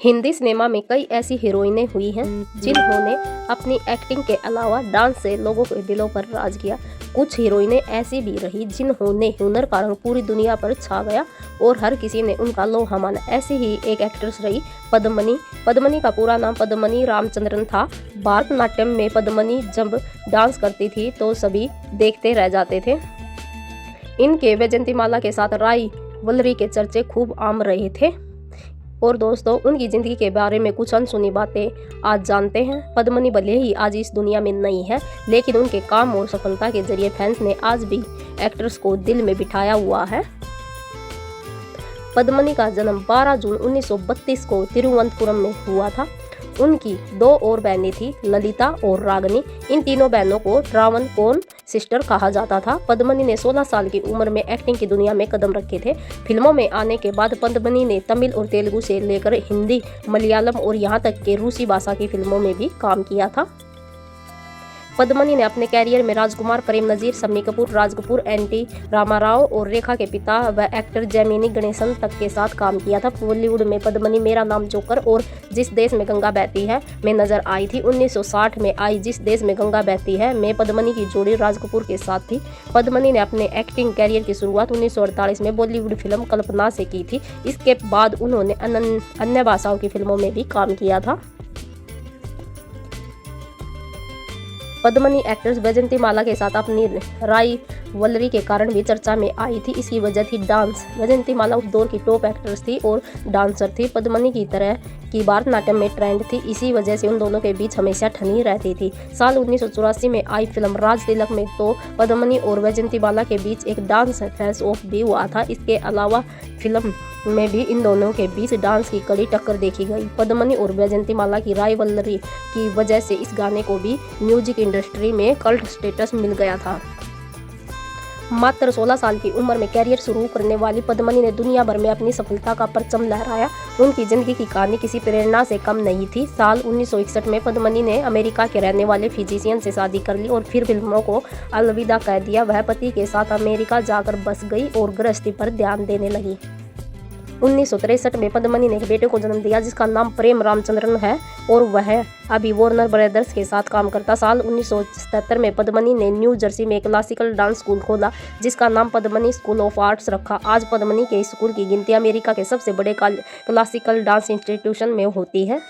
Hindi cinema में कई ऐसी हीरोइनें हुई हैं जिन्होंने अपनी एक्टिंग के अलावा डांस से लोगों के दिलों पर राज किया। कुछ हीरोइनें ऐसी भी रही जिन्होंने हुनर का रंग पूरी दुनिया पर छा गया और हर किसी ने उनका लोहा माना। ऐसी ही एक एक्ट्रेस रही पद्मनी। पद्मनी का पूरा नाम पद्मनी रामचंद्रन था। भरतनाट्यम में पद्मनी जब डांस करती थी तो सभी देखते रह जाते थे। इनके वैजयंतीमाला के साथ राई वल्लरी के चर्चे खूब आम रहे थे। और दोस्तों, उनकी ज़िंदगी के बारे में कुछ अनसुनी बातें आज जानते हैं। पद्मनी भले ही आज इस दुनिया में नहीं है, लेकिन उनके काम और सफलता के जरिए फैंस ने आज भी एक्ट्रेस को दिल में बिठाया हुआ है। पद्मनी का जन्म 12 जून 1932 को तिरुवनंतपुरम में हुआ था। उनकी 2 और बहनें थी, ललिता और रागनी। इन तीनों बहनों को ट्रावनकोर सिस्टर कहा जाता था। पद्मनी ने 16 साल की उम्र में एक्टिंग की दुनिया में कदम रखे थे। फिल्मों में आने के बाद पद्मनी ने तमिल और तेलुगु से लेकर हिंदी, मलयालम और यहाँ तक के रूसी भाषा की फिल्मों में भी काम किया था। पद्मनी ने अपने कैरियर में राजकुमार, प्रेम नजीर, शम्मी कपूर, राज कपूर, एन.टी. रामाराव और रेखा के पिता व एक्टर जेमिनी गणेशन तक के साथ काम किया था। बॉलीवुड में पद्मनी मेरा नाम जोकर और जिस देश में गंगा बहती है में नजर आई थी। 1960 में आई जिस देश में गंगा बहती है में पद्मनी की जोड़ी राज कपूर के साथ थी। पद्मनी ने अपने एक्टिंग कैरियर की शुरुआत 1948 में बॉलीवुड फिल्म कल्पना से की थी। इसके बाद उन्होंने अन्य भाषाओं की फिल्मों में भी काम किया था। पद्मनी एक्ट्रेस वैजयंतीमाला के साथ अपनी राई वल्लरी के कारण भी चर्चा में आई थी। इसकी वजह थी डांस। वैजयंतीमाला उस दौर की टॉप एक्ट्रेस थी और डांसर थी। पद्मनी की तरह की भरतनाट्यम में ट्रेंड थी। इसी वजह से उन दोनों के बीच हमेशा ठनी रहती थी। साल 1984 में आई फिल्म राज तिलक में तो पद्मनी और वैजयंतीमाला के बीच एक डांस फेस ऑफ भी हुआ था। इसके अलावा फिल्म में भी इन दोनों के बीच डांस की कड़ी टक्कर देखी गई। पद्मनी और वैजयंतीमाला की राय वल्लरी की वजह से इस गाने को भी म्यूजिक इंडस्ट्री में कल्ट स्टेटस मिल गया था। मात्र 16 साल की उम्र में कैरियर शुरू करने वाली पद्मनी ने दुनिया भर में अपनी सफलता का परचम लहराया। उनकी जिंदगी की कहानी किसी प्रेरणा से कम नहीं थी। साल 1961 में पद्मनी ने अमेरिका के रहने वाले फिजिशियन से शादी कर ली और फिर फिल्मों को अलविदा कह दिया। वह पति के साथ अमेरिका जाकर बस गई और गृहस्थी पर ध्यान देने लगी। 1963 में पद्मनी ने एक बेटे को जन्म दिया जिसका नाम प्रेम रामचंद्रन है और वह अभी वार्नर ब्रदर्स के साथ काम करता। साल 1977 में पद्मनी ने न्यू जर्सी में एक क्लासिकल डांस स्कूल खोला जिसका नाम पद्मनी स्कूल ऑफ आर्ट्स रखा। आज पद्मनी के स्कूल की गिनती अमेरिका के सबसे बड़े क्लासिकल डांस इंस्टीट्यूशन में होती है।